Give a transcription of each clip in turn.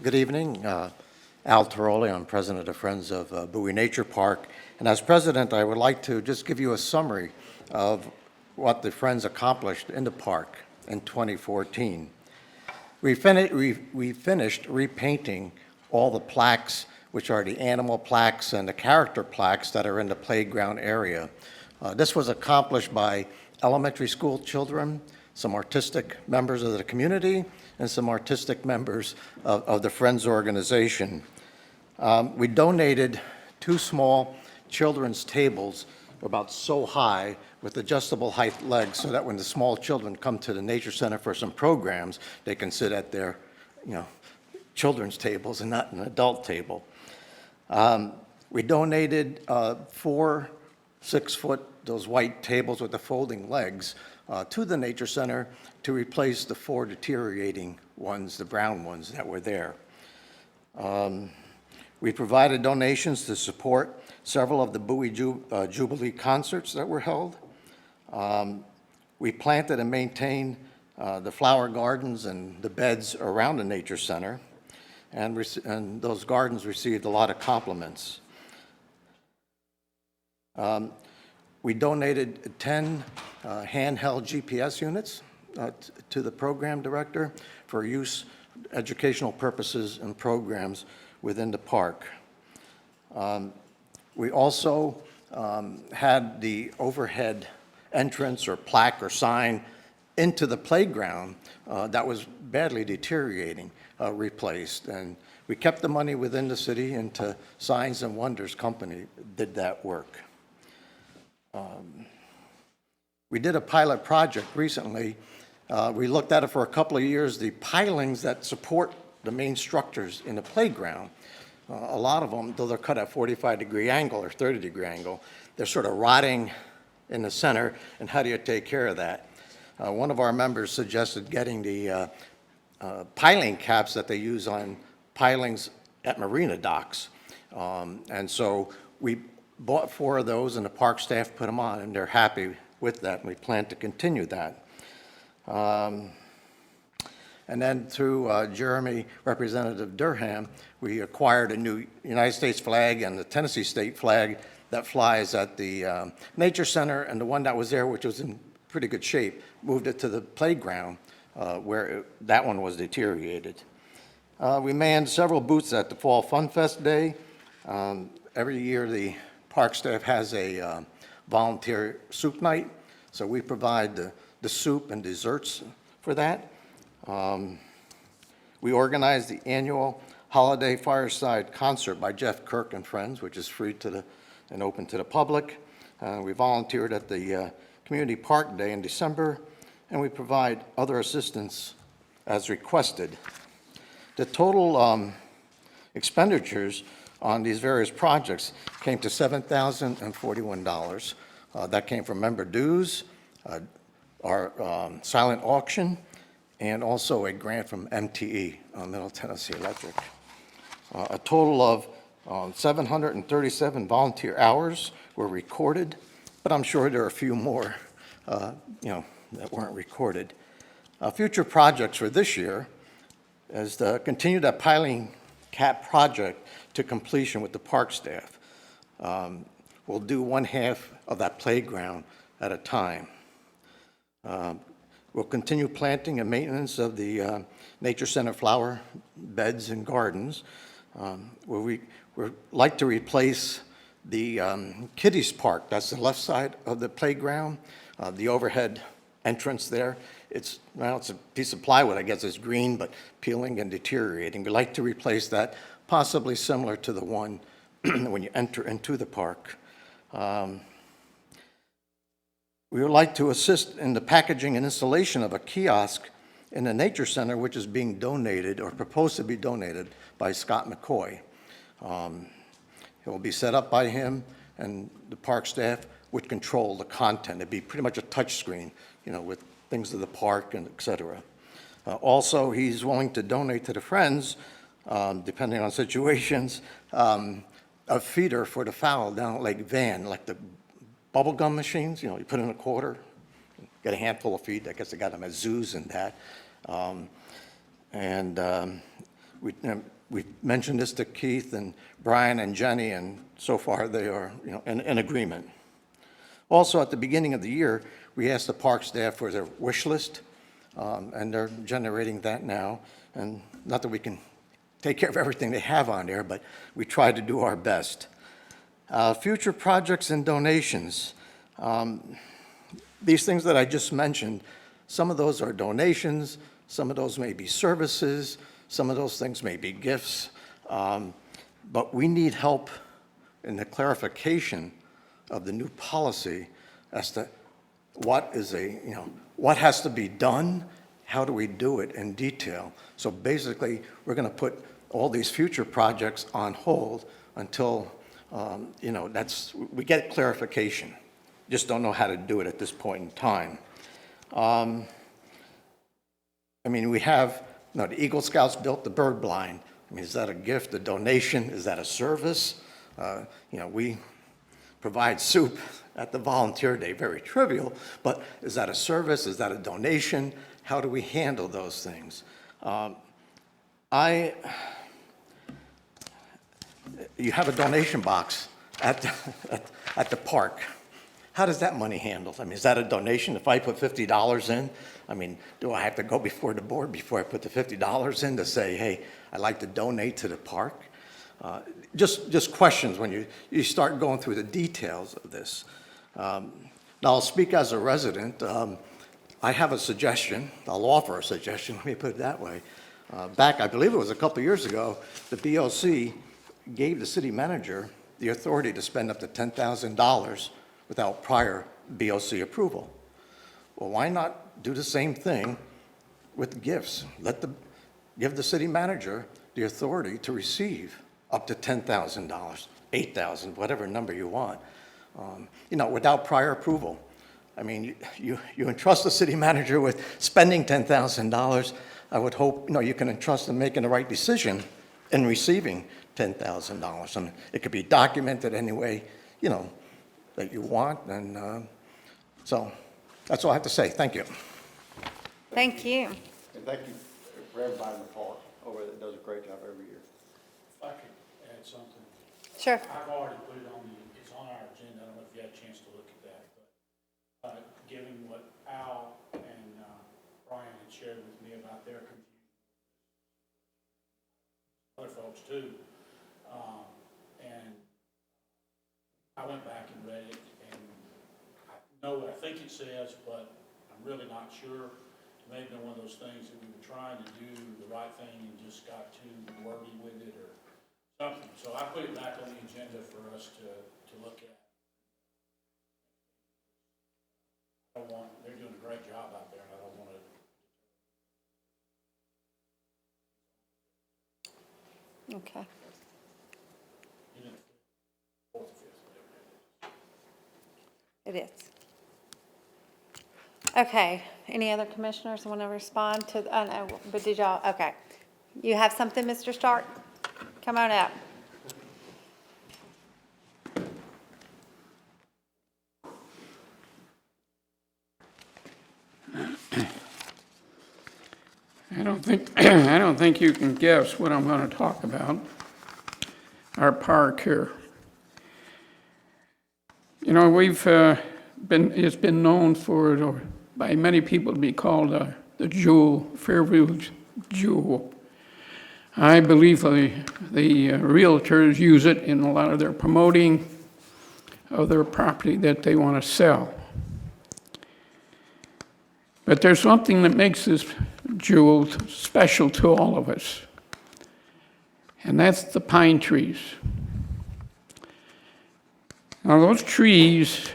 Good evening. Al Taroli, I'm president of Friends of Buoy Nature Park. And as president, I would like to just give you a summary of what the Friends accomplished in the park in 2014. We finished repainting all the plaques, which are the animal plaques and the character plaques that are in the playground area. This was accomplished by elementary school children, some artistic members of the community, and some artistic members of the Friends organization. We donated 2 small children's tables about so high with adjustable height legs so that when the small children come to the Nature Center for some programs, they can sit at their, children's tables and not an adult table. We donated 4 6-foot, those white tables with the folding legs, to the Nature Center to replace the 4 deteriorating ones, the brown ones that were there. We provided donations to support several of the Buoy Jubilee concerts that were held. We planted and maintained the flower gardens and the beds around the Nature Center, and those gardens received a lot of compliments. We donated 10 handheld GPS units to the program director for use, educational purposes, and programs within the park. We also had the overhead entrance or plaque or sign into the playground that was badly deteriorating replaced. And we kept the money within the city, and to Signs and Wonders Company did that work. We did a pilot project recently. We looked at it for a couple of years, the pilings that support the main structures in the playground. A lot of them, though they're cut at 45-degree angle or 30-degree angle, they're sort of rotting in the center, and how do you take care of that? One of our members suggested getting the piling caps that they use on pilings at marina docks. And so we bought 4 of those, and the park staff put them on, and they're happy with that, and we plan to continue that. And then through Jeremy, Representative Durham, we acquired a new United States flag and the Tennessee state flag that flies at the Nature Center, and the one that was there, which was in pretty good shape, moved it to the playground where that one was deteriorated. We manned several booths at the Fall Fun Fest Day. Every year the park staff has a volunteer soup night, so we provide the soup and desserts for that. We organized the annual Holiday Fireside Concert by Jeff Kirk and Friends, which is free and open to the public. We volunteered at the Community Park Day in December, and we provide other assistance as requested. The total expenditures on these various projects came to $7,041. That came from member dues, our silent auction, and also a grant from MTE, Middle Tennessee Electric. A total of 737 volunteer hours were recorded, but I'm sure there are a few more, that weren't recorded. Future projects for this year is to continue that piling cap project to completion with the park staff. We'll do 1/2 of that playground at a time. We'll continue planting and maintenance of the Nature Center flower beds and gardens. We'd like to replace the kiddies park. That's the left side of the playground, the overhead entrance there. It's a piece of plywood, I guess it's green, but peeling and deteriorating. We'd like to replace that, possibly similar to the one when you enter into the park. We would like to assist in the packaging and installation of a kiosk in the Nature Center, which is being donated or proposed to be donated by Scott McCoy. It will be set up by him, and the park staff would control the content. It'd be pretty much a touch screen, with things of the park and et cetera. Also, he's willing to donate to the Friends, depending on situations, a feeder for the fowl down at Lake Van, like the bubble gum machines, you put in a quarter, get a handful of feed. I guess they got them at zoos and that. We mentioned this to Keith and Brian and Jenny, and so far they are, in agreement. Also, at the beginning of the year, we asked the park staff for their wish list, and they're generating that now. And not that we can take care of everything they have on there, but we try to do our best. Future projects and donations. These things that I just mentioned, some of those are donations, some of those may be services, some of those things may be gifts, but we need help in the clarification of the new policy as to what has to be done, how do we do it in detail. So basically, we're going to put all these future projects on hold until, we get clarification. Just don't know how to do it at this point in time. We have, the Eagle Scouts built the bird blind. Is that a gift, a donation? Is that a service? We provide soup at the volunteer day, very trivial, but is that a service? Is that a donation? How do we handle those things? You have a donation box at the park. How does that money handled? Is that a donation? If I put $50 in, do I have to go before the board before I put the $50 in to say, hey, I'd like to donate to the park? Just questions when you start going through the details of this. Now, I'll speak as a resident. I have a suggestion. I'll offer a suggestion. Let me put it that way. Back, I believe it was a couple of years ago, the BOC gave the city manager the authority to spend up to $10,000 without prior BOC approval. Well, why not do the same thing with gifts? Give the city manager the authority to receive up to $10,000, $8,000, whatever number you want, without prior approval. You entrust the city manager with spending $10,000. I would hope, you can entrust them making the right decision in receiving $10,000. It could be documented any way, that you want. And so that's all I have to say. Thank you. Thank you. And thank you for everybody in the park over there that does a great job every year. If I could add something. Sure. I've already put it on it's on our agenda. I don't know if you had a chance to look at that, but given what Al and Brian had shared with me about their confusion, other folks too, and I went back and read it, and I know what I think it says, but I'm really not sure. Maybe one of those things that we were trying to do the right thing and just got too wordy with it or something. So I put it back on the agenda for us to look at. They're doing a great job out there, and I don't want to. Okay. It is. Okay. Any other commissioners want to respond to? No, but did y'all? Okay. You have something, Mr. Stark? Come on up. I don't think you can guess what I'm going to talk about. Our park here. It's been known for, by many people, to be called the jewel, Fairview's jewel. I believe the realtors use it in a lot of their promoting of their property that they want to sell. But there's something that makes this jewel special to all of us, and that's the pine trees. Now those trees,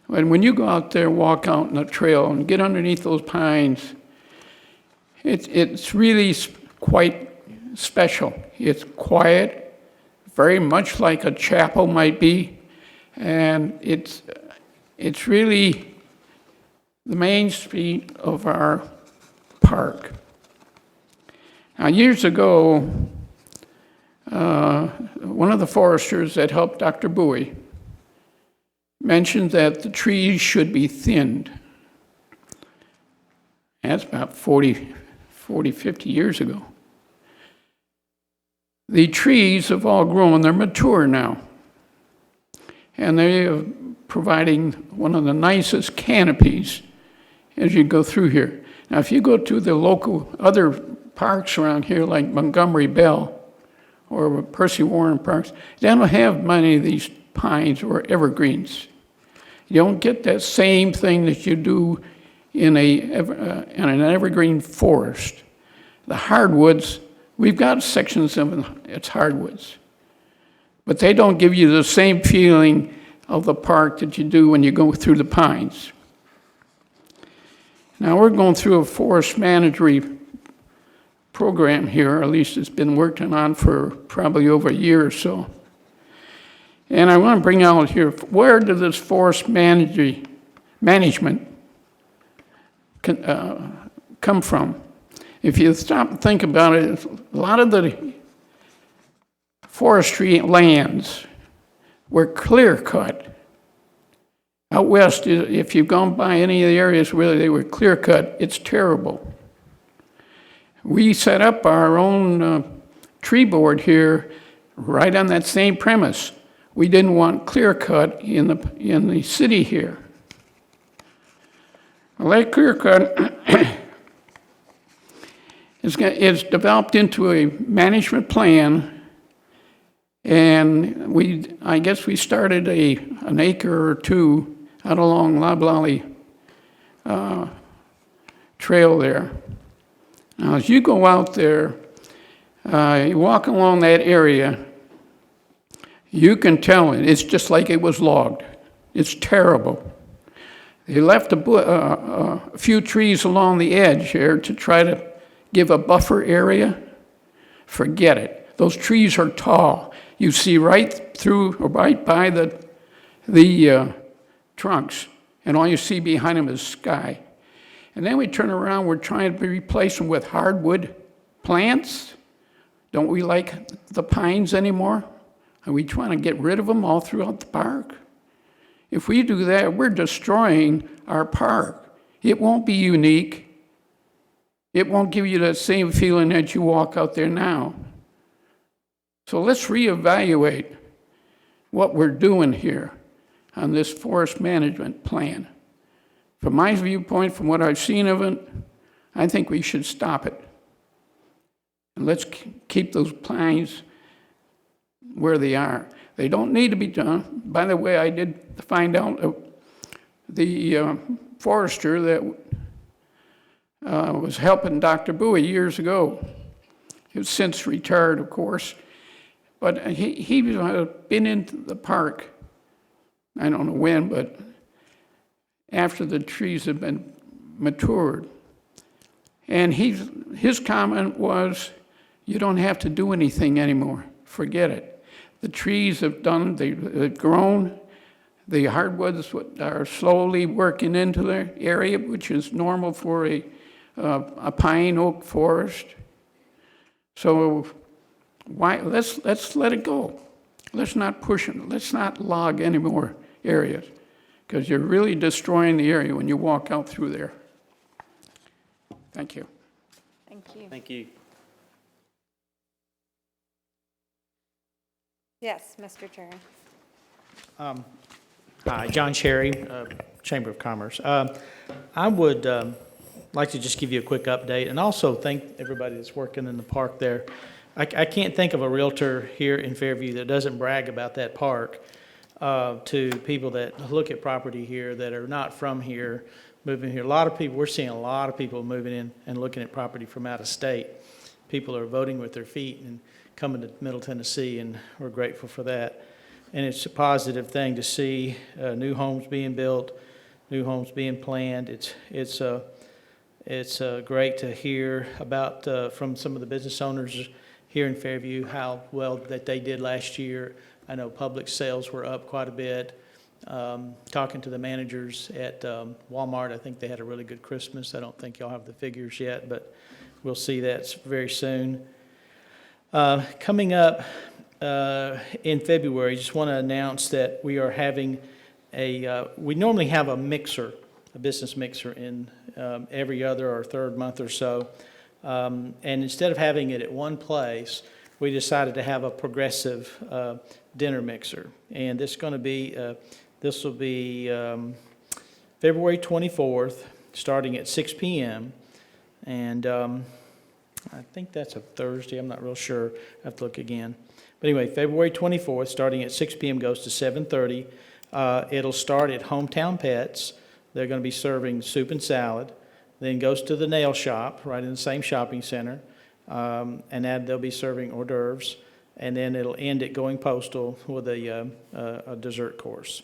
when you go out there, walk out on the trail and get underneath those pines, it's really quite special. It's quiet, very much like a chapel might be, and it's really the main street of our park. Now, years ago, one of the foresters that helped Dr. Buoy mentioned that the trees should be thinned. That's about 50 years ago. The trees have all grown, they're mature now. And they are providing one of the nicest canopies as you go through here. Now, if you go to the local other parks around here, like Montgomery Bell or Percy Warren Parks, they don't have many of these pines or evergreens. You don't get that same thing that you do in an evergreen forest. The hardwoods, we've got sections of it's hardwoods, but they don't give you the same feeling of the park that you do when you go through the pines. Now, we're going through a forest management program here, or at least it's been working on for probably over a year or so. And I want to bring out here, where did this forest management come from? If you stop and think about it, a lot of the forestry lands were clear cut. Out west, if you've gone by any of the areas where they were clear cut, it's terrible. We set up our own tree board here right on that same premise. We didn't want clear cut in the city here. Well, that clear cut is developed into a management plan, and I guess we started an acre or two out along Loblolly Trail there. Now, as you go out there, you walk along that area, you can tell it's just like it was logged. It's terrible. They left a few trees along the edge here to try to give a buffer area. Forget it. Those trees are tall. You see right through or right by the trunks, and all you see behind them is sky. And then we turn around, we're trying to replace them with hardwood plants. Don't we like the pines anymore? Are we trying to get rid of them all throughout the park? If we do that, we're destroying our park. It won't be unique. It won't give you that same feeling that you walk out there now. So let's reevaluate what we're doing here on this forest management plan. From my viewpoint, from what I've seen of it, I think we should stop it. And let's keep those pines where they are. They don't need to be done. By the way, I did find out the forester that was helping Dr. Buoy years ago. He was since retired, of course. But he's been into the park, I don't know when, but after the trees have been matured. And his comment was, you don't have to do anything anymore. Forget it. The trees have they've grown. The hardwoods are slowly working into the area, which is normal for a pine oak forest. So let's let it go. Let's not push it. Let's not log any more areas, because you're really destroying the area when you walk out through there. Thank you. Thank you. Thank you. Yes, Mr. Cherry. Hi, John Cherry, Chamber of Commerce. I would like to just give you a quick update and also thank everybody that's working in the park there. I can't think of a realtor here in Fairview that doesn't brag about that park to people that look at property here that are not from here, moving here. We're seeing a lot of people moving in and looking at property from out of state. People are voting with their feet and coming to Middle Tennessee, and we're grateful for that. And it's a positive thing to see new homes being built, new homes being planned. It's great to hear about from some of the business owners here in Fairview how well that they did last year. I know public sales were up quite a bit. Talking to the managers at Walmart, I think they had a really good Christmas. I don't think y'all have the figures yet, but we'll see that very soon. Coming up in February, just want to announce that we are having we normally have a business mixer in every other or third month or so. And instead of having it at one place, we decided to have a progressive dinner mixer. And this will be February 24th, starting at 6 p.m. And I think that's a Thursday, I'm not real sure, I have to look again. But anyway, February 24th, starting at 6 p.m., goes to 7:30. It'll start at Hometown Pets. They're going to be serving soup and salad. Then goes to the nail shop, right in the same shopping center. And they'll be serving hors d'oeuvres. And then it'll end at Going Postal with a dessert course.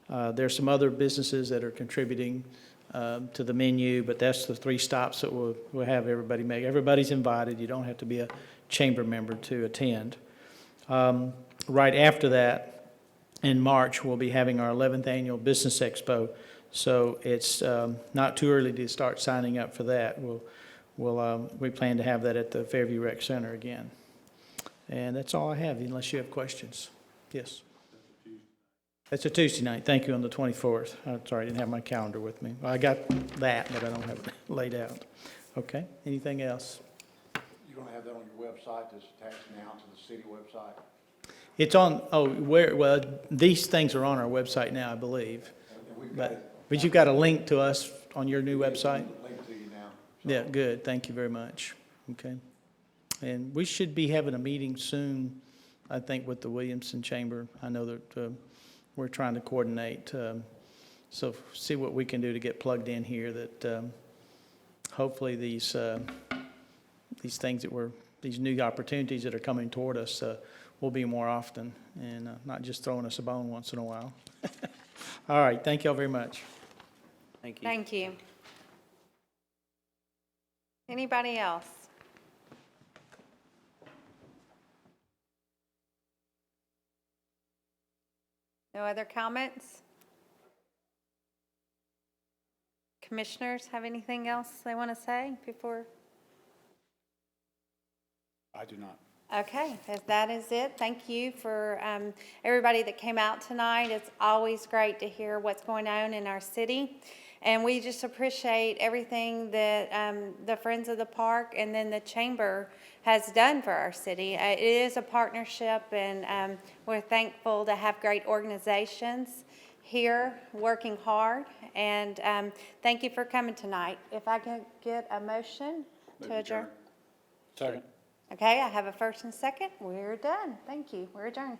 There's some other businesses that are contributing to the menu, but that's the 3 stops that we'll have everybody make. Everybody's invited. You don't have to be a chamber member to attend. Right after that, in March, we'll be having our 11th annual Business Expo. So it's not too early to start signing up for that. We plan to have that at the Fairview Rec Center again. And that's all I have, unless you have questions. Yes. It's a Tuesday night. Thank you, on the 24th. I'm sorry, I didn't have my calendar with me. I got that, but I don't have it laid out. Okay, anything else? You're gonna have that on your website, that's attached now to the city website? It's on, well, these things are on our website now, I believe. And we've got it. But you've got a link to us on your new website? Link to you now. Yeah, good. Thank you very much. Okay. And we should be having a meeting soon, I think, with the Williamson Chamber. I know that we're trying to coordinate. So see what we can do to get plugged in here, that hopefully these things these new opportunities that are coming toward us will be more often, and not just throwing us a bone once in a while. All right. Thank you all very much. Thank you. Thank you. Anybody else? No other comments? Commissioners have anything else they want to say before? I do not. Okay, if that is it. Thank you for everybody that came out tonight. It's always great to hear what's going on in our city. And we just appreciate everything that the Friends of the Park and then the Chamber has done for our city. It is a partnership, and we're thankful to have great organizations here working hard. And thank you for coming tonight. If I could get a motion to adjourn. Second. Okay, I have a first and a second. We're done. Thank you. We're adjourned.